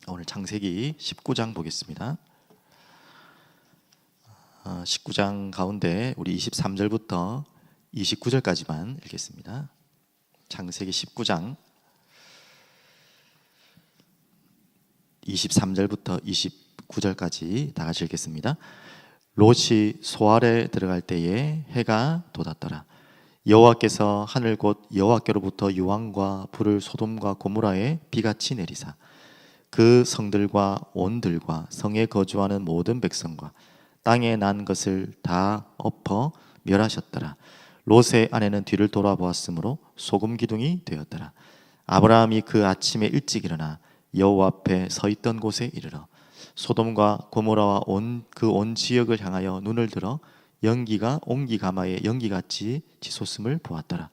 오늘 창세기 19장 보겠습니다. 19장 가운데 우리 23절부터 29절까지만 읽겠습니다. 창세기 19장 23절부터 29절까지 다 같이 읽겠습니다. 롯이 소알에 들어갈 때에 해가 돋았더라. 여호와께서 하늘 곧 여호와께로부터 유황과 불을 소돔과 고모라에 비같이 내리사 그 성들과 온들과 성에 거주하는 모든 백성과 땅에 난 것을 다 엎어 멸하셨더라. 롯의 아내는 뒤를 돌아보았으므로 소금 기둥이 되었더라. 아브라함이 그 아침에 일찍 일어나 여호와 앞에 서 있던 곳에 이르러 소돔과 고모라와 온 지역을 향하여 눈을 들어 연기가 옹기 가마에 연기같이 치솟음을 보았더라.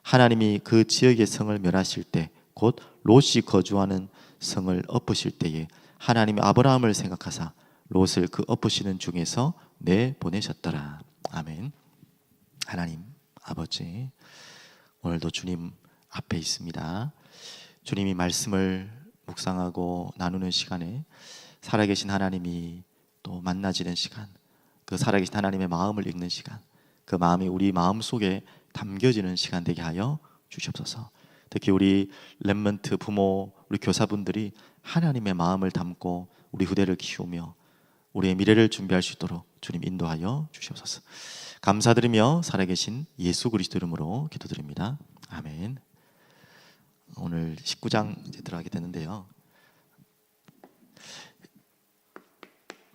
하나님이 그 지역의 성을 멸하실 때 곧 롯이 거주하는 성을 엎으실 때에 하나님이 아브라함을 생각하사 롯을 그 엎으시는 중에서 내보내셨더라. 아멘. 하나님 아버지, 오늘도 주님 앞에 있습니다. 주님이 말씀을 묵상하고 나누는 시간에 살아계신 하나님이 또 만나지는 시간, 그 살아계신 하나님의 마음을 읽는 시간, 그 마음이 우리 마음 속에 담겨지는 시간 되게 하여 주시옵소서. 특히 우리 렘넌트 부모, 우리 교사분들이 하나님의 마음을 담고 우리 후대를 키우며 우리의 미래를 준비할 수 있도록 주님 인도하여 주시옵소서. 감사드리며 살아계신 예수 그리스도 이름으로 기도드립니다. 아멘. 오늘 19장 이제 들어가게 되는데요,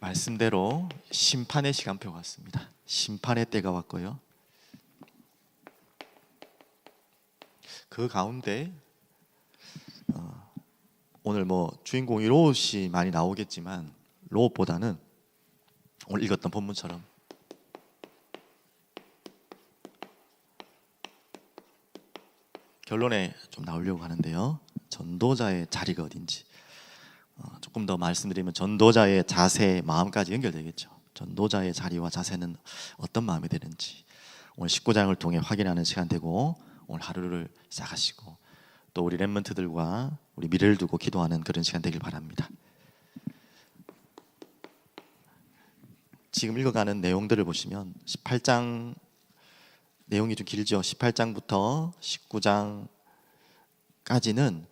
말씀대로 심판의 시간표가 왔습니다. 심판의 때가 왔고요, 그 가운데 오늘 주인공이 롯이 많이 나오겠지만 롯보다는 오늘 읽었던 본문처럼 결론에 좀 나오려고 하는데요, 전도자의 자리가 어딘지 조금 더 말씀드리면 전도자의 자세, 마음까지 연결되겠죠. 전도자의 자리와 자세는 어떤 마음이 되는지 오늘 19장을 통해 확인하는 시간 되고, 오늘 하루를 시작하시고 또 우리 렘넌트들과 우리 미래를 두고 기도하는 그런 시간 되길 바랍니다. 지금 읽어가는 내용들을 보시면 18장 내용이 좀 길죠. 18장부터 19장까지는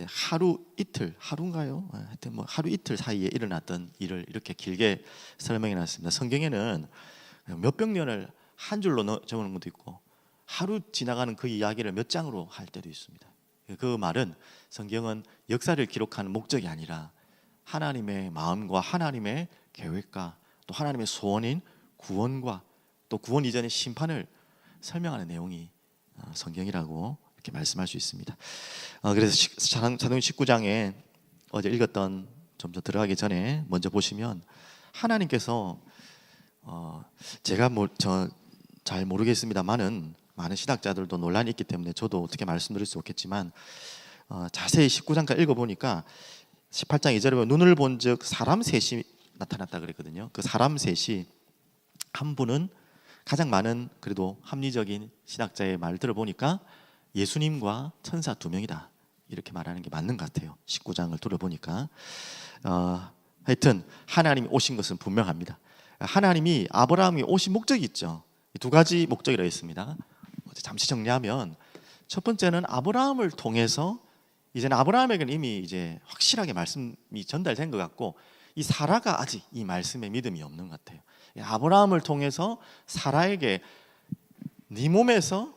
하루 이틀, 하루인가요? 하여튼 하루 이틀 사이에 일어났던 일을 이렇게 길게 설명해 놨습니다. 성경에는 몇백 년을 한 줄로 적어놓은 것도 있고 하루 지나가는 그 이야기를 몇 장으로 할 때도 있습니다. 그 말은 성경은 역사를 기록하는 목적이 아니라 하나님의 마음과 하나님의 계획과 또 하나님의 소원인 구원과 또 구원 이전의 심판을 설명하는 내용이 성경이라고 이렇게 말씀할 수 있습니다. 그래서 사도행전 19장에 어제 읽었던, 좀 더 들어가기 전에 먼저 보시면 하나님께서 제가 잘 모르겠습니다만은 많은 신학자들도 논란이 있기 때문에 저도 어떻게 말씀드릴 수 없겠지만 자세히 19장까지 읽어보니까 18장 2절에 보면 눈을 본즉 사람 셋이 나타났다 그랬거든요. 그 사람 셋이 한 분은 가장 많은 그래도 합리적인 신학자의 말을 들어보니까 예수님과 천사 2명이다 이렇게 말하는 게 맞는 것 같아요. 19장을 들어보니까 하여튼 하나님이 오신 것은 분명합니다. 하나님이 아브라함이 오신 목적이 있죠. 두 가지 목적이라고 했습니다. 잠시 정리하면 첫 번째는 아브라함을 통해서 이제는 아브라함에게는 이미 이제 확실하게 말씀이 전달된 것 같고 이 사라가 아직 이 말씀에 믿음이 없는 것 같아요. 아브라함을 통해서 사라에게 네 몸에서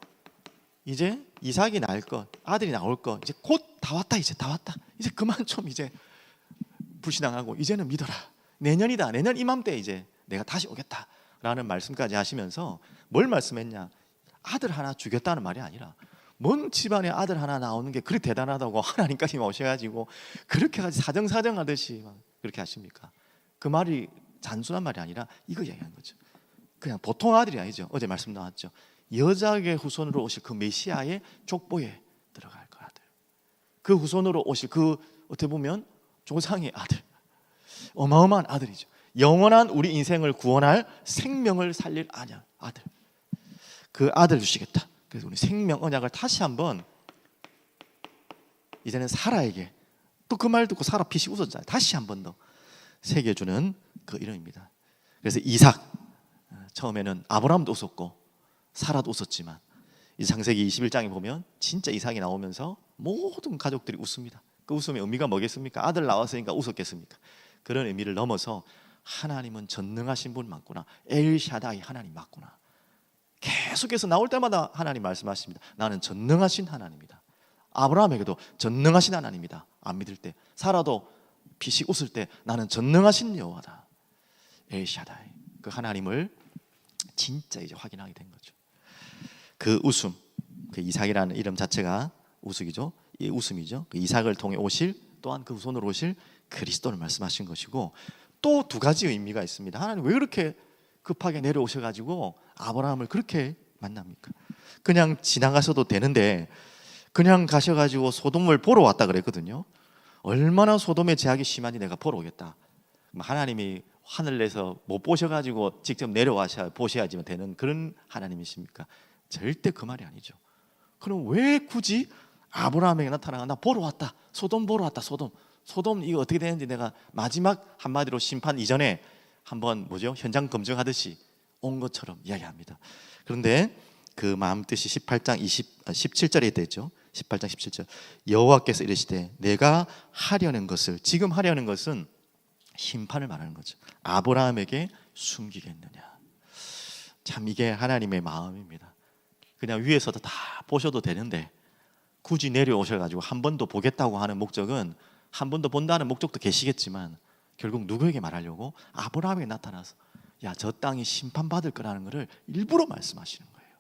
이제 이삭이 낳을 것, 아들이 나올 것, 이제 곧 다 왔다, 이제 다 왔다, 이제 그만 좀 이제 불신앙하고 이제는 믿어라, 내년이다, 내년 이맘때 이제 내가 다시 오겠다라는 말씀까지 하시면서 뭘 말씀했냐? 아들 하나 주겠다는 말이 아니라 먼 집안에 아들 하나 나오는 게 그렇게 대단하다고 하나님까지 오셔가지고 그렇게까지 사정하듯이 막 그렇게 하십니까? 그 말이 단순한 말이 아니라 이거 얘기하는 거죠. 그냥 보통 아들이 아니죠. 어제 말씀 나왔죠. 여자의 후손으로 오실 그 메시아의 족보에 들어갈 그 아들, 그 후손으로 오실 그 어떻게 보면 조상의 아들, 어마어마한 아들이죠. 영원한 우리 인생을 구원할 생명을 살릴 아들, 그 아들 주시겠다. 그래서 우리 생명 언약을 다시 한번 이제는 사라에게 또 그 말 듣고 사라 피식 웃었잖아요. 다시 한 번 더 새겨주는 그 이름입니다. 그래서 이삭, 처음에는 아브라함도 웃었고 사라도 웃었지만 이 창세기 21장에 보면 진짜 이삭이 나오면서 모든 가족들이 웃습니다. 그 웃음의 의미가 뭐겠습니까? 아들 나왔으니까 웃었겠습니까? 그런 의미를 넘어서 하나님은 전능하신 분 맞구나, 엘샤다이 하나님 맞구나. 계속해서 나올 때마다 하나님 말씀하십니다. 나는 전능하신 하나님이다. 아브라함에게도 전능하신 하나님이다. 안 믿을 때, 사라도 피식 웃을 때 나는 전능하신 여호와다. 엘샤다이, 그 하나님을 진짜 이제 확인하게 된 거죠. 그 웃음, 그 이삭이라는 이름 자체가 웃음이죠. 이 웃음이죠. 그 이삭을 통해 오실, 또한 그 후손으로 오실 그리스도를 말씀하신 것이고, 또 두 가지 의미가 있습니다. 하나님 왜 그렇게 급하게 내려오셔가지고 아브라함을 그렇게 만납니까? 그냥 지나가셔도 되는데 그냥 가셔가지고 소돔을 보러 왔다 그랬거든요. 얼마나 소돔의 제약이 심한지 내가 보러 오겠다. 하나님이 하늘에서 못 보셔가지고 직접 내려와셔 보셔야지만 되는 그런 하나님이십니까? 절대 그 말이 아니죠. 그럼 왜 굳이 아브라함에게 나타나가 나 보러 왔다, 소돔 보러 왔다, 소돔 이거 어떻게 되는지 내가 마지막 한마디로 심판 이전에 한번 현장 검증하듯이 온 것처럼 이야기합니다. 그런데 그 마음 뜻이 18장 17절에 되죠. 18장 17절, 여호와께서 이르시되 내가 하려는 것을, 지금 하려는 것은 심판을 말하는 거죠. 아브라함에게 숨기겠느냐. 참 이게 하나님의 마음입니다. 그냥 위에서도 다 보셔도 되는데 굳이 내려오셔가지고 한 번 더 보겠다고 하는 목적은, 한 번 더 본다는 목적도 계시겠지만 결국 누구에게 말하려고? 아브라함에게 나타나서 야, 저 땅이 심판받을 거라는 것을 일부러 말씀하시는 거예요.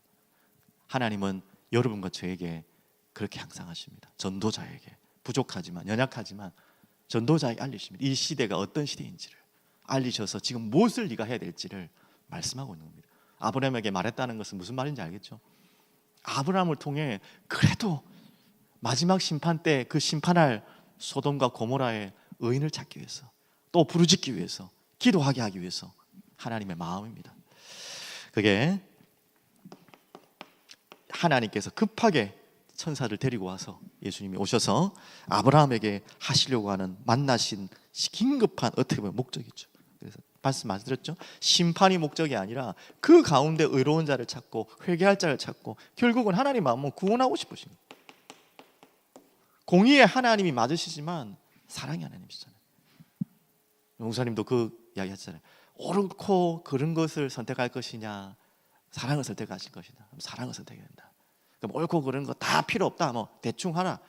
하나님은 여러분과 저에게 그렇게 항상 하십니다. 전도자에게, 부족하지만 연약하지만 전도자에게 알리십니다. 이 시대가 어떤 시대인지를 알리셔서 지금 무엇을 네가 해야 될지를 말씀하고 있는 겁니다. 아브라함에게 말했다는 것은 무슨 말인지 알겠죠? 아브라함을 통해 그래도 마지막 심판 때 그 심판할 소돔과 고모라의 의인을 찾기 위해서, 또 부르짖기 위해서, 기도하게 하기 위해서 하나님의 마음입니다. 그게 하나님께서 급하게 천사를 데리고 와서 예수님이 오셔서 아브라함에게 하시려고 하는 만나신 긴급한 어떻게 보면 목적이죠. 그래서 말씀드렸죠. 심판이 목적이 아니라 그 가운데 의로운 자를 찾고 회개할 자를 찾고 결국은 하나님 마음은 구원하고 싶으신 거예요. 공의의 하나님이 맞으시지만 사랑의 하나님이시잖아요. 용사님도 그 이야기 하셨잖아요. 옳고 그른 것을 선택할 것이냐, 사랑을 선택하실 것이냐. 사랑을 선택해야 된다. 그럼 옳고 그른 거 다 필요 없다, 뭐 대충 하라,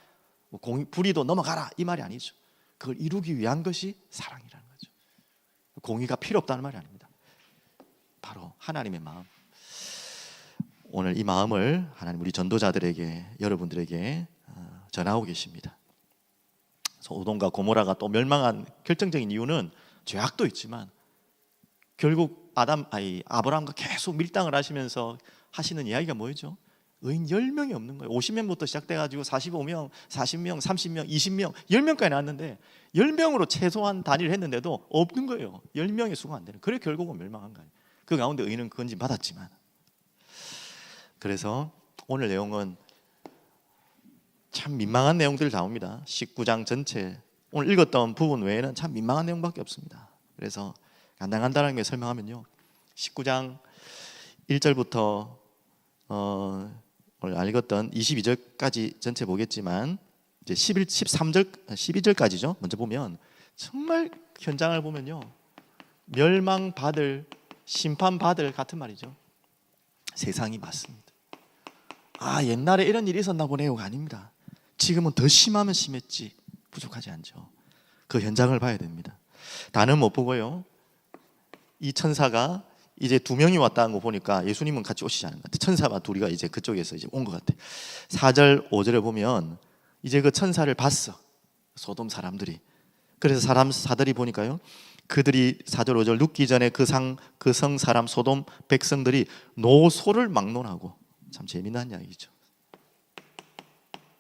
뭐 불의도 넘어가라, 이 말이 아니죠. 그걸 이루기 위한 것이 사랑이라는 거죠. 공의가 필요 없다는 말이 아닙니다. 바로 하나님의 마음. 오늘 이 마음을 하나님 우리 전도자들에게, 여러분들에게 전하고 계십니다. 소돔과 고모라가 또 멸망한 결정적인 이유는 죄악도 있지만 결국 아브라함과 계속 밀당을 하시면서 하시는 이야기가 뭐였죠? 의인 10명이 없는 거예요. 50명부터 시작돼가지고 45명, 40명, 30명, 20명, 10명까지 나왔는데 10명으로 최소한 단위를 했는데도 없는 거예요. 10명의 수가 안 되는. 그래 결국은 멸망한 거예요. 그 가운데 의인은 건진 받았지만. 그래서 오늘 내용은 참 민망한 내용들이 나옵니다. 19장 전체 오늘 읽었던 부분 외에는 참 민망한 내용밖에 없습니다. 그래서 간단하게 설명하면요, 19장 1절부터 오늘 읽었던 22절까지 전체 보겠지만 이제 13절, 12절까지죠. 먼저 보면 정말 현장을 보면요, 멸망받을, 심판받을 같은 말이죠. 세상이 맞습니다. 옛날에 이런 일이 있었나 보네요가 아닙니다. 지금은 더 심하면 심했지 부족하지 않죠. 그 현장을 봐야 됩니다. 다는 못 보고요, 이 천사가 이제 2명이 왔다는 거 보니까 예수님은 같이 오시지 않은 것 같아요. 천사가 둘이가 이제 그쪽에서 이제 온 것 같아요. 4절 5절에 보면 이제 그 천사를 봤어, 소돔 사람들이. 그래서 사들이 보니까요, 그들이 4절 5절 눕기 전에 그 성 사람 소돔 백성들이 노소를 막론하고, 참 재미난 이야기죠.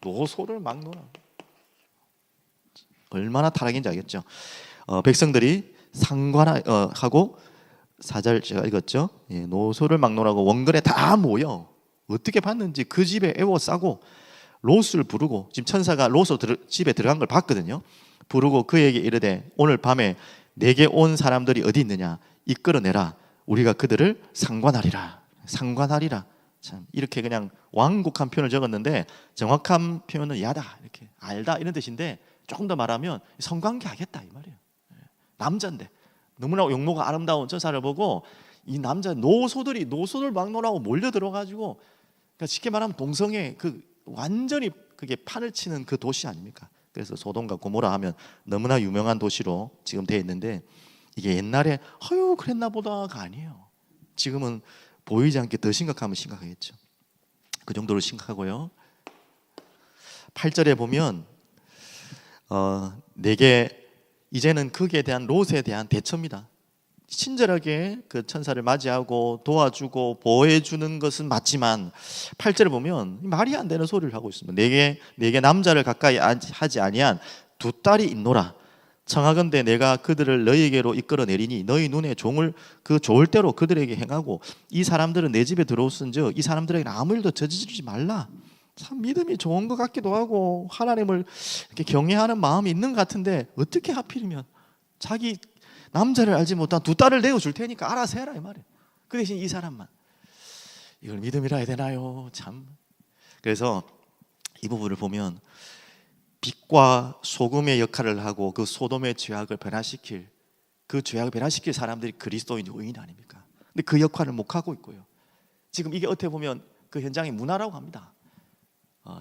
노소를 막론하고 얼마나 타락인지 알겠죠. 백성들이 상관하고 4절 제가 읽었죠. 노소를 막론하고 원근에 다 모여 어떻게 봤는지 그 집에 에워싸고 롯을 부르고, 지금 천사가 롯 집에 들어간 걸 봤거든요. 부르고 그에게 이르되 오늘 밤에 내게 온 사람들이 어디 있느냐 이끌어내라. 우리가 그들을 상관하리라. 상관하리라. 참 이렇게 그냥 완곡한 표현을 적었는데 정확한 표현은 야다, 이렇게 알다 이런 뜻인데 조금 더 말하면 성관계 하겠다 이 말이에요. 남자인데 너무나 용모가 아름다운 천사를 보고 이 남자 노소들 막론하고 몰려 들어가지고, 그러니까 쉽게 말하면 동성애 그 완전히 그게 판을 치는 그 도시 아닙니까? 그래서 소돔과 고모라 하면 너무나 유명한 도시로 지금 되어 있는데, 이게 옛날에 허유 그랬나 보다가 아니에요. 지금은 보이지 않게 더 심각하면 심각하겠죠. 그 정도로 심각하고요. 8절에 보면 내게 이제는 거기에 대한 롯에 대한 대처입니다. 친절하게 그 천사를 맞이하고 도와주고 보호해 주는 것은 맞지만 8절을 보면 말이 안 되는 소리를 하고 있습니다. 내게 남자를 가까이 하지 아니한 두 딸이 있노라. 청하건대 내가 그들을 너희에게로 이끌어내리니 너희 눈에 종을 그 좋을 대로 그들에게 행하고 이 사람들은 내 집에 들어오신즉 이 사람들에게는 아무 일도 저지르지 말라. 참 믿음이 좋은 것 같기도 하고 하나님을 이렇게 경외하는 마음이 있는 것 같은데 어떻게 하필이면 자기 남자를 알지 못한 두 딸을 내어줄 테니까 알아서 해라 이 말이에요. 그 대신 이 사람만, 이걸 믿음이라 해야 되나요? 참. 그래서 이 부분을 보면 빛과 소금의 역할을 하고 그 소돔의 죄악을 변화시킬, 그 죄악을 변화시킬 사람들이 그리스도인 의인 아닙니까? 근데 그 역할을 못하고 있고요. 지금 이게 어떻게 보면 그 현장의 문화라고 합니다.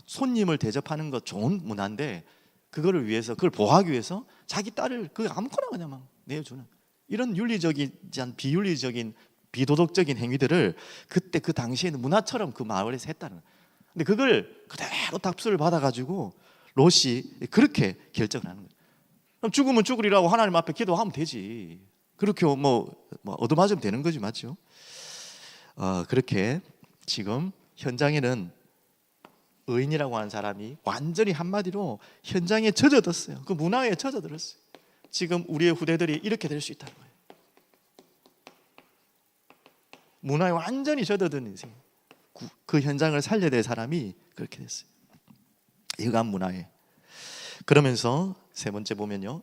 손님을 대접하는 것 좋은 문화인데 그거를 위해서, 그걸 보호하기 위해서 자기 딸을 그 아무거나 그냥 막 내어주는 이런 윤리적이지 않은 비윤리적인 비도덕적인 행위들을 그때 그 당시에는 문화처럼 그 마을에서 했다는 거예요. 근데 그걸 그대로 답수를 받아가지고 롯이 그렇게 결정을 하는 거예요. 그럼 죽으면 죽으리라고 하나님 앞에 기도하면 되지. 그렇게 뭐 얻어맞으면 되는 거지, 맞죠? 그렇게 지금 현장에는 의인이라고 하는 사람이 완전히 한마디로 현장에 젖어들었어요. 그 문화에 젖어들었어요. 지금 우리의 후대들이 이렇게 될 수 있다는 거예요. 문화에 완전히 젖어든 인생, 그 현장을 살려야 될 사람이 그렇게 됐어요. 이간 문화에. 그러면서 세 번째 보면요,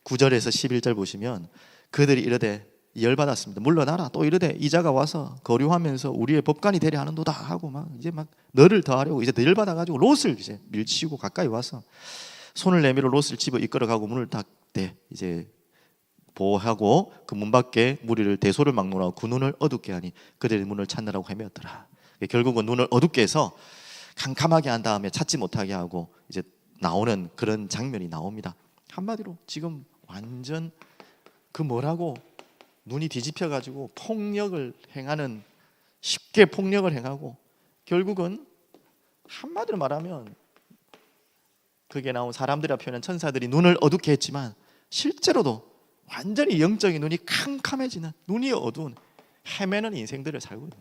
9절에서 11절 보시면 그들이 이르되 열받았습니다. 물러나라. 또 이르되 이자가 와서 거류하면서 우리의 법관이 되려 하는도다 하고 막 이제 막 너를 더하려고 이제 열받아가지고 롯을 이제 밀치고 가까이 와서 손을 내밀어 롯을 집어 이끌어가고 문을 닫되 이제 보호하고 그 문 밖에 무리를 대소를 막론하고 그 눈을 어둡게 하니 그들의 문을 찾느라고 헤매었더라. 결국은 눈을 어둡게 해서 캄캄하게 한 다음에 찾지 못하게 하고 이제 나오는 그런 장면이 나옵니다. 한마디로 지금 완전 그 뭐라고 눈이 뒤집혀 가지고 폭력을 행하는, 쉽게 폭력을 행하고 결국은 한마디로 말하면 그게 나온 사람들이라 표현한 천사들이 눈을 어둡게 했지만 실제로도 완전히 영적인 눈이 캄캄해지는, 눈이 어두운 헤매는 인생들을 살고 있는,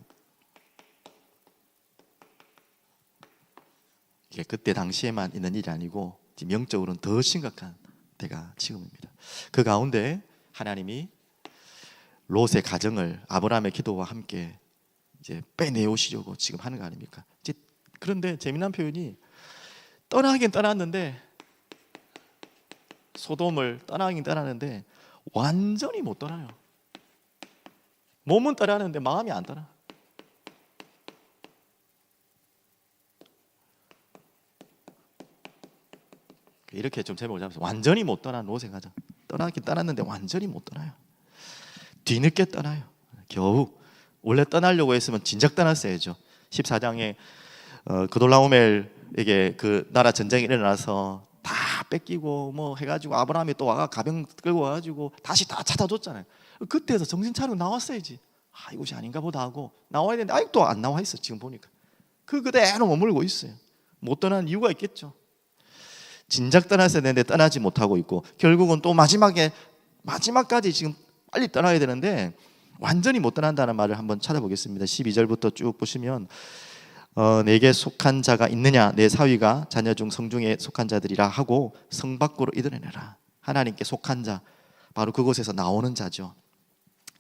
이게 그때 당시에만 있는 일이 아니고 지금 영적으로는 더 심각한 때가 지금입니다. 그 가운데 하나님이 롯의 가정을 아브라함의 기도와 함께 이제 빼내오시려고 지금 하는 거 아닙니까? 이제 그런데 재미난 표현이 떠나긴 떠났는데, 소돔을 떠나긴 떠나는데 완전히 못 떠나요. 몸은 떠나는데 마음이 안 떠나. 이렇게 좀 제목을 잡아서 완전히 못 떠난 롯의 가정. 떠나긴 떠났는데 완전히 못 떠나요. 뒤늦게 떠나요. 겨우. 원래 떠나려고 했으면 진작 떠났어야죠. 14장에 그돌라오멜에게 그 나라 전쟁이 일어나서 다 뺏기고 뭐 해가지고 아브라함이 또 와가 가병 끌고 와가지고 다시 다 찾아줬잖아요. 그때서 정신 차리고 나왔어야지. 이것이 아닌가 보다 하고 나와야 되는데 아직도 안 나와 있어. 지금 보니까 그대로 머물고 있어요. 못 떠난 이유가 있겠죠. 진작 떠났어야 되는데 떠나지 못하고 있고, 결국은 또 마지막까지 지금 빨리 떠나야 되는데 완전히 못 떠난다는 말을 한번 찾아보겠습니다. 12절부터 쭉 보시면 내게 속한 자가 있느냐, 내 사위가 자녀 중 성중에 속한 자들이라 하고 성 밖으로 이들어내라. 하나님께 속한 자, 바로 그곳에서 나오는 자죠.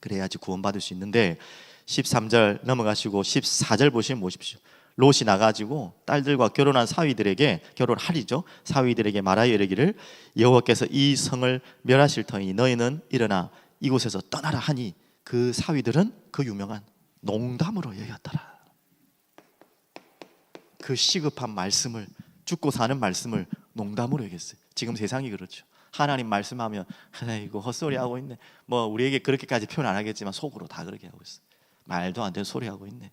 그래야지 구원받을 수 있는데 13절 넘어가시고 14절 보시면 보십시오. 롯이 나가지고 딸들과 결혼한 사위들에게, 결혼하리죠, 사위들에게 말하여 이르기를 여호와께서 이 성을 멸하실 터이니 너희는 일어나 이곳에서 떠나라 하니 그 사위들은 그 유명한 농담으로 여겼더라. 그 시급한 말씀을, 죽고 사는 말씀을 농담으로 여겼어요. 지금 세상이 그렇죠. 하나님 말씀하면 아이고 헛소리 하고 있네, 뭐 우리에게 그렇게까지 표현 안 하겠지만 속으로 다 그렇게 하고 있어요. 말도 안 되는 소리 하고 있네,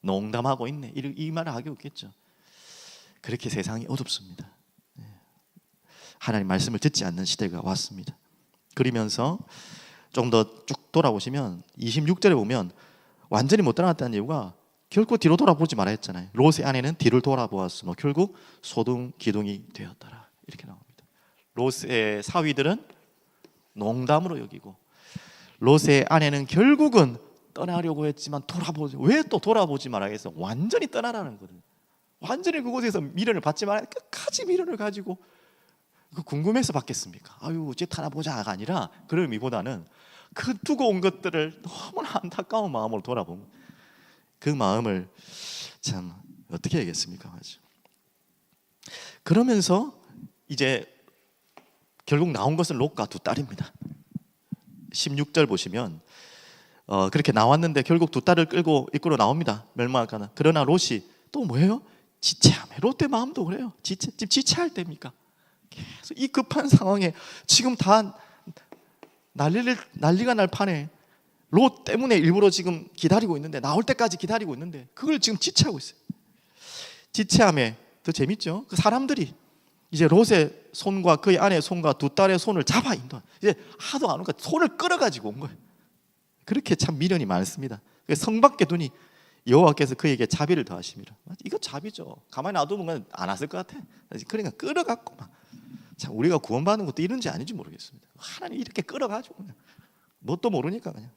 농담하고 있네, 이 말을 하게 없겠죠. 그렇게 세상이 어둡습니다. 하나님 말씀을 듣지 않는 시대가 왔습니다. 그러면서 좀 더 쭉 돌아보시면 26절에 보면 완전히 못 떠났다는 이유가 결코 뒤로 돌아보지 말아 했잖아요. 롯의 아내는 뒤를 돌아보았으며 결국 소동 기둥이 되었더라, 이렇게 나옵니다. 롯의 사위들은 농담으로 여기고 롯의 아내는 결국은 떠나려고 했지만 왜 또 돌아보지 말아야겠어? 완전히 떠나라는 거거든요. 완전히 그곳에서 미련을 받지 말아야, 끝까지 미련을 가지고 그 궁금해서 받겠습니까? 아유 쟤 타나 보자가 아니라 그런 의미보다는 그 두고 온 것들을 너무나 안타까운 마음으로 돌아보면 그 마음을 참 어떻게 해야겠습니까? 그러면서 이제 결국 나온 것은 롯과 두 딸입니다. 16절 보시면 그렇게 나왔는데 결국 두 딸을 끌고 이끌어 나옵니다. 멸망할까는. 그러나 롯이 또 뭐예요? 지체하며. 롯의 마음도 그래요. 지금 지체할 때입니까? 계속 이 급한 상황에 지금 다 난리가 날 판에 롯 때문에 일부러 지금 기다리고 있는데, 나올 때까지 기다리고 있는데 그걸 지금 지체하고 있어요. 지체하며. 더 재밌죠? 그 사람들이 이제 롯의 손과 그의 아내의 손과 두 딸의 손을 잡아 인도. 이제 하도 안 오니까 손을 끌어가지고 온 거예요. 그렇게 참 미련이 많습니다. 성 밖에 두니 여호와께서 그에게 자비를 더하십니다. 이거 자비죠. 가만히 놔두면 안 왔을 것 같아. 그러니까 끌어갖고 막. 참 우리가 구원받는 것도 이런지 아닌지 모르겠습니다. 하나님 이렇게 끌어가지고 그냥 뭣도 모르니까 그냥.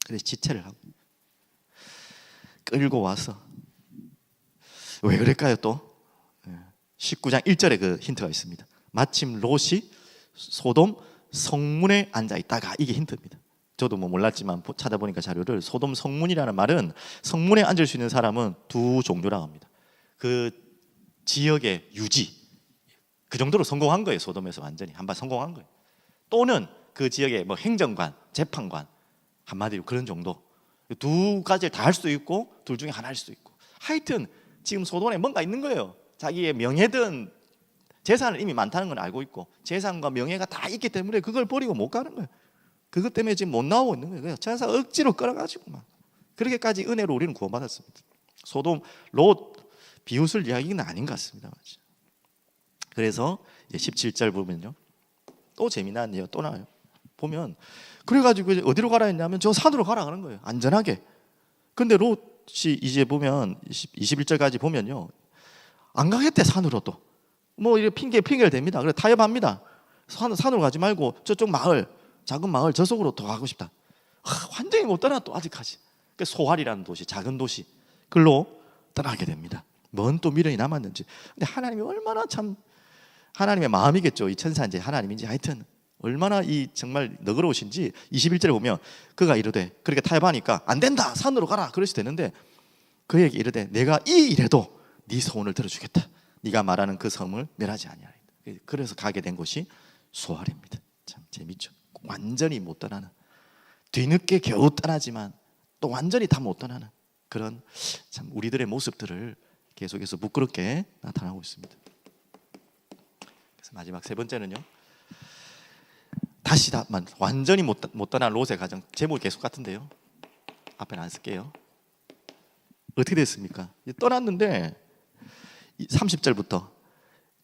그래서 지체를 하고 끌고 와서 왜 그럴까요? 또 19장 1절에 그 힌트가 있습니다. 마침 롯이 소돔 성문에 앉아 있다가, 이게 힌트입니다. 저도 뭐 몰랐지만 찾아보니까 자료를, 소돔 성문이라는 말은 성문에 앉을 수 있는 사람은 두 종류라고 합니다. 그 지역의 유지, 그 정도로 성공한 거예요. 소돔에서 완전히 한번 성공한 거예요. 또는 그 지역의 뭐 행정관, 재판관, 한마디로 그런 정도. 두 가지를 다 할 수도 있고 둘 중에 하나일 수도 있고, 하여튼 지금 소돔에 뭔가 있는 거예요. 자기의 명예든 재산을 이미 많다는 걸 알고 있고 재산과 명예가 다 있기 때문에 그걸 버리고 못 가는 거예요. 그것 때문에 지금 못 나오고 있는 거예요. 천사 억지로 끌어가지고 막 그렇게까지 은혜로 우리는 구원받았습니다. 소돔, 롯 비웃을 이야기는 아닌 것 같습니다. 그래서 이제 17절 보면요, 또 재미난 예요. 또 나와요. 보면 그래가지고 이제 어디로 가라 했냐면 저 산으로 가라 하는 거예요. 안전하게. 근데 롯이 이제 보면 21절까지 보면요, 안 가겠대. 산으로 또 뭐 이렇게 핑계를 댑니다. 그래 타협합니다. 산으로 가지 말고 저쪽 마을, 작은 마을 저속으로 더 가고 싶다. 완전히 못 떠나 또 아직까지. 그 소활이라는 도시, 작은 도시, 글로 떠나게 됩니다. 뭔 또 미련이 남았는지. 근데 하나님이 얼마나 참, 하나님의 마음이겠죠. 이 천사인지 하나님인지 하여튼 얼마나 이 정말 너그러우신지 21절에 보면 그가 이르되, 그렇게 타협하니까 안 된다, 산으로 가라 그러시 되는데 그에게 이르되 내가 이 일에도 네 소원을 들어주겠다. 네가 말하는 그 성을 멸하지 아니하리다. 그래서 가게 된 곳이 소활입니다. 참 재밌죠. 완전히 못 떠나는, 뒤늦게 겨우 떠나지만 또 완전히 다 못 떠나는 그런 참 우리들의 모습들을 계속해서 부끄럽게 나타나고 있습니다. 그래서 마지막 세 번째는요, 다시 완전히 못 떠난 롯의 가정. 제목이 계속 같은데요, 앞에는 안 쓸게요. 어떻게 됐습니까? 떠났는데 30절부터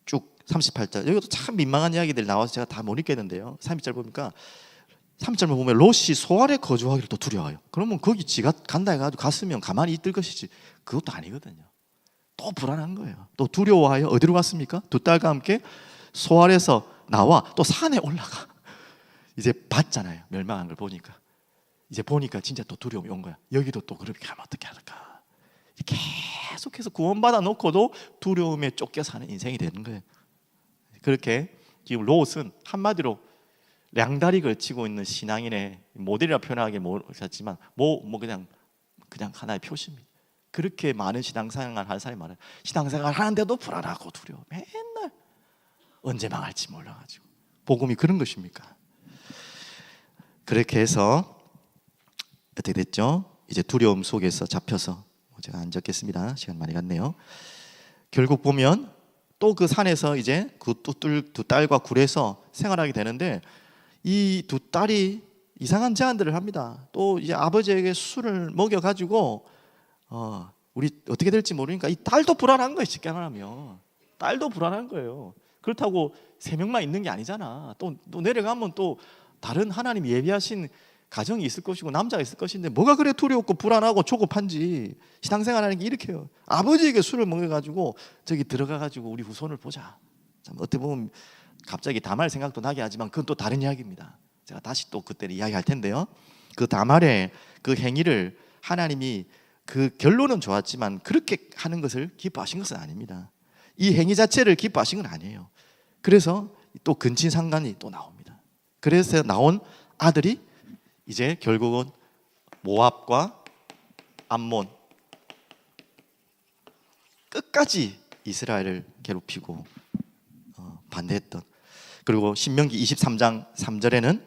쭉 38절, 여기도 참 민망한 이야기들 나와서 제가 다 못 읽겠는데요. 30절 보니까 30절만 보면 롯이 소알에 거주하기를 또 두려워요. 그러면 거기 지가 간다 해가지고 갔으면 가만히 있을 것이지, 그것도 아니거든요. 또 불안한 거예요. 또 두려워하여 어디로 갔습니까? 두 딸과 함께 소알에서 나와 또 산에 올라가. 이제 봤잖아요. 멸망한 걸 보니까. 이제 보니까 진짜 또 두려움이 온 거야. 여기도 또 그렇게 하면 어떻게 할까? 계속해서 구원받아 놓고도 두려움에 쫓겨 사는 인생이 되는 거예요. 그렇게 지금 롯은 한마디로 양다리 걸치고 있는 신앙인의 모델이라 표현하기 모르겠지만 그냥 하나의 표시입니다. 그렇게 많은 신앙생활 하는 사람이 많아요. 신앙생활 하는데도 불안하고 두려워. 맨날 언제 망할지 몰라가지고. 복음이 그런 것입니까? 그렇게 해서 어떻게 됐죠? 이제 두려움 속에서 잡혀서, 제가 안 적겠습니다. 시간 많이 갔네요. 결국 보면 또 그 산에서 이제 그 두 딸과 굴에서 생활하게 되는데, 이 두 딸이 이상한 제안들을 합니다. 또 이제 아버지에게 술을 먹여가지고 우리 어떻게 될지 모르니까 이 딸도 불안한 거예요. 쉽게 말하면 딸도 불안한 거예요. 그렇다고 세 명만 있는 게 아니잖아. 또 내려가면 또 다른 하나님 예비하신 가정이 있을 것이고 남자가 있을 것인데 뭐가 그래 두렵고 불안하고 조급한지. 신앙생활하는 게 이렇게요. 아버지에게 술을 먹여가지고 저기 들어가가지고 우리 후손을 보자. 참 어떻게 보면 갑자기 담할 생각도 나게 하지만 그건 또 다른 이야기입니다. 제가 다시 또 그때를 이야기할 텐데요. 그 담할의 그 행위를 하나님이 그 결론은 좋았지만 그렇게 하는 것을 기뻐하신 것은 아닙니다. 이 행위 자체를 기뻐하신 건 아니에요. 그래서 또 근친상간이 또 나옵니다. 그래서 나온 아들이 이제 결국은 모압과 암몬, 끝까지 이스라엘을 괴롭히고 반대했던. 그리고 신명기 23장 3절에는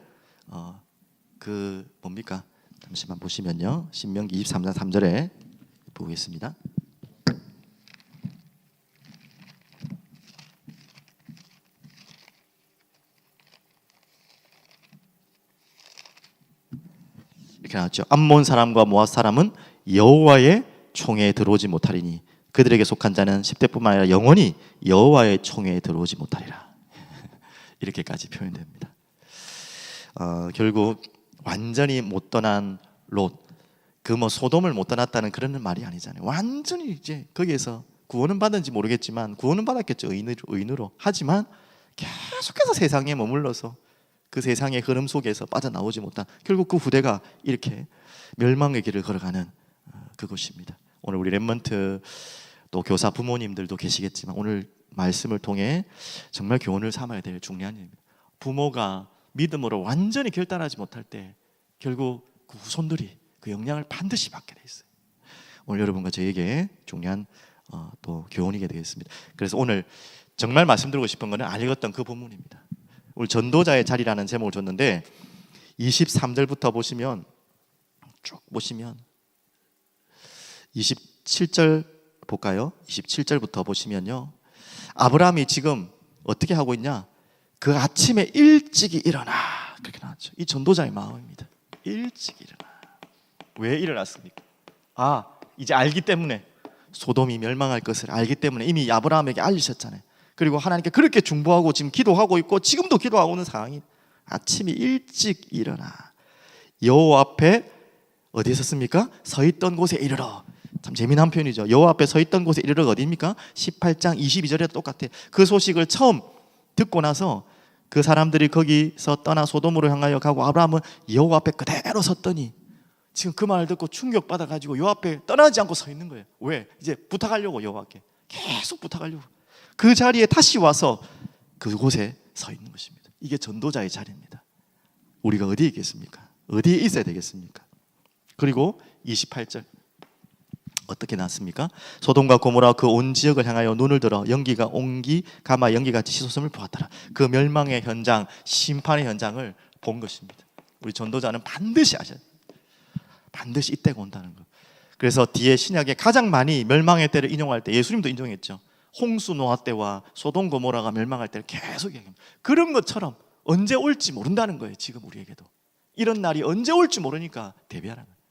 그 뭡니까? 잠시만 보시면요. 신명기 23장 3절에 보겠습니다. 이렇게 나왔죠. 암몬 사람과 모압 사람은 여호와의 총회에 들어오지 못하리니 그들에게 속한 자는 10대뿐만 아니라 영원히 여호와의 총회에 들어오지 못하리라. 이렇게까지 표현됩니다. 결국 완전히 못 떠난 롯, 그 뭐 소돔을 못 떠났다는 그런 말이 아니잖아요. 완전히 이제 거기에서 구원은 받은지 모르겠지만 구원은 받았겠죠. 의인으로. 하지만 계속해서 세상에 머물러서 그 세상의 흐름 속에서 빠져나오지 못한, 결국 그 후대가 이렇게 멸망의 길을 걸어가는 그것입니다. 오늘 우리 렘넌트 또 교사 부모님들도 계시겠지만 오늘 말씀을 통해 정말 교훈을 삼아야 될 중요한 일입니다. 부모가 믿음으로 완전히 결단하지 못할 때 결국 그 후손들이 그 영향을 반드시 받게 돼 있어요. 오늘 여러분과 저에게 중요한 또 교훈이게 되겠습니다. 그래서 오늘 정말 말씀드리고 싶은 것은 안 읽었던 그 본문입니다. 오늘 전도자의 자리라는 제목을 줬는데 23절부터 보시면 쭉 보시면 27절 볼까요? 27절부터 보시면요, 아브라함이 지금 어떻게 하고 있냐? 그 아침에 일찍이 일어나, 그렇게 나왔죠. 이 전도자의 마음입니다. 일찍 일어나. 왜 일어났습니까? 이제 알기 때문에, 소돔이 멸망할 것을 알기 때문에 이미 아브라함에게 알리셨잖아요. 그리고 하나님께 그렇게 중보하고 지금 기도하고 있고 지금도 기도하고 있는 상황이, 아침에 일찍 일어나 여호와 앞에 어디에 섰습니까? 서 있던 곳에 이르러. 참 재미난 표현이죠. 여호와 앞에 서 있던 곳에 이르러 어디입니까? 18장 22절에 똑같아. 그 소식을 처음 듣고 나서 그 사람들이 거기서 떠나 소돔으로 향하여 가고 아브라함은 여호와 앞에 그대로 섰더니 지금 그 말을 듣고 충격받아가지고 여호와 앞에 떠나지 않고 서 있는 거예요. 왜? 이제 부탁하려고, 여호와께 계속 부탁하려고 그 자리에 다시 와서 그곳에 서 있는 것입니다. 이게 전도자의 자리입니다. 우리가 어디에 있겠습니까? 어디에 있어야 되겠습니까? 그리고 28절 어떻게 나왔습니까? 소돔과 고모라 그 온 지역을 향하여 눈을 들어 연기가 옹기 가마 연기같이 솟음을 보았더라. 그 멸망의 현장, 심판의 현장을 본 것입니다. 우리 전도자는 반드시 아셔야 돼요. 반드시 이때가 온다는 것. 그래서 뒤에 신약에 가장 많이 멸망의 때를 인용할 때 예수님도 인용했죠. 홍수 노아 때와 소돔 고모라가 멸망할 때를 계속 얘기합니다. 그런 것처럼 언제 올지 모른다는 거예요. 지금 우리에게도 이런 날이 언제 올지 모르니까 대비하라는 거예요.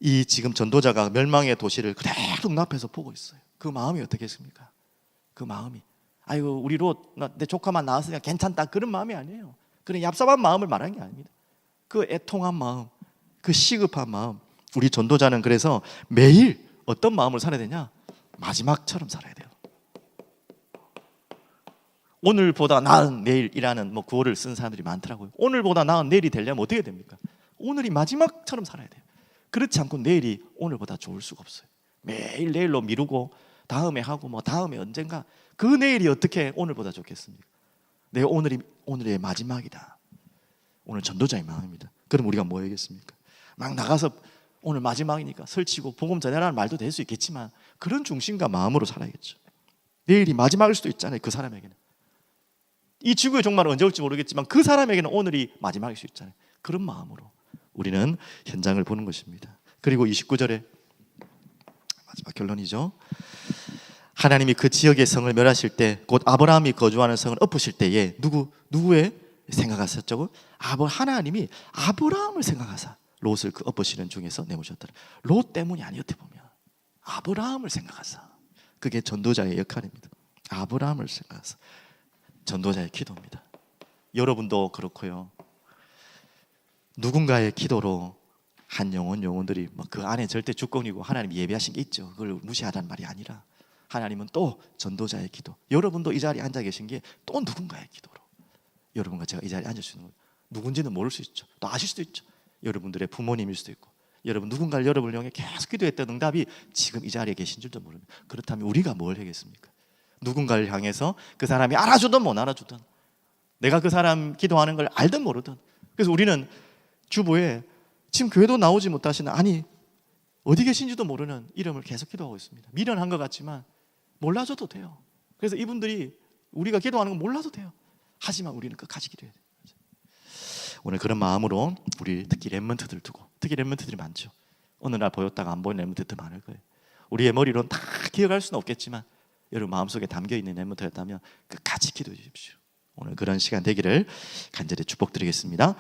이 지금 전도자가 멸망의 도시를 그대로 눈앞에서 보고 있어요. 그 마음이 어떻겠습니까? 그 마음이 아이고 우리 롯 내 조카만 나왔으니까 괜찮다, 그런 마음이 아니에요. 그런 얍삽한 마음을 말하는 게 아닙니다. 그 애통한 마음, 그 시급한 마음. 우리 전도자는 그래서 매일 어떤 마음을 살아야 되냐? 마지막처럼 살아야 돼요. 오늘보다 나은 내일이라는 구호를 쓴 사람들이 많더라고요. 오늘보다 나은 내일이 되려면 어떻게 됩니까? 오늘이 마지막처럼 살아야 돼요. 그렇지 않고 내일이 오늘보다 좋을 수가 없어요. 매일 내일로 미루고 다음에 하고 다음에 언젠가, 그 내일이 어떻게 오늘보다 좋겠습니까? 내 오늘의 마지막이다. 오늘 전도자의 마음입니다. 그럼 우리가 뭐 해야겠습니까? 막 나가서 오늘 마지막이니까 설치고 복음 전해라는 말도 될 수 있겠지만 그런 중심과 마음으로 살아야겠죠. 내일이 마지막일 수도 있잖아요. 그 사람에게는 이 지구의 종말은 언제 올지 모르겠지만 그 사람에게는 오늘이 마지막일 수 있잖아요. 그런 마음으로 우리는 현장을 보는 것입니다. 그리고 29절에 마지막 결론이죠. 하나님이 그 지역의 성을 멸하실 때 곧 아브라함이 거주하는 성을 엎으실 때에 누구의 생각하셨죠? 하나님이 아브라함을 생각하사 롯을 그 엎으시는 중에서 내모셨더라. 롯 때문이 아니었대 보면 아브라함을 생각하사. 그게 전도자의 역할입니다. 아브라함을 생각하사. 전도자의 기도입니다. 여러분도 그렇고요. 누군가의 기도로 한 영혼들이 그 안에 절대 주권이고 하나님 예비하신 게 있죠. 그걸 무시하라는 말이 아니라 하나님은 또 전도자의 기도. 여러분도 이 자리에 앉아 계신 게 또 누군가의 기도로 여러분과 제가 이 자리에 앉을 수 있는 거예요. 누군지는 모를 수 있죠. 또 아실 수도 있죠. 여러분들의 부모님일 수도 있고 여러분 누군가를 여러분을 향해 계속 기도했던 응답이 지금 이 자리에 계신 줄도 모릅니다. 그렇다면 우리가 뭘 하겠습니까? 누군가를 향해서 그 사람이 알아주든 못 알아주든 내가 그 사람 기도하는 걸 알든 모르든 그래서 우리는 주보에 지금 교회도 나오지 못하시는 어디 계신지도 모르는 이름을 계속 기도하고 있습니다. 미련한 것 같지만 몰라줘도 돼요. 그래서 이분들이 우리가 기도하는 건 몰라도 돼요. 하지만 우리는 끝까지 기도해야 돼요. 오늘 그런 마음으로 우리 특히 렘넌트들 두고 특히 렘넌트들이 많죠. 어느 날 보였다가 안 보이는 렘넌트들 많을 거예요. 우리의 머리로는 다 기억할 수는 없겠지만 여러분 마음속에 담겨있는 렘넌트였다면 끝까지 기도해 주십시오. 오늘 그런 시간 되기를 간절히 축복드리겠습니다.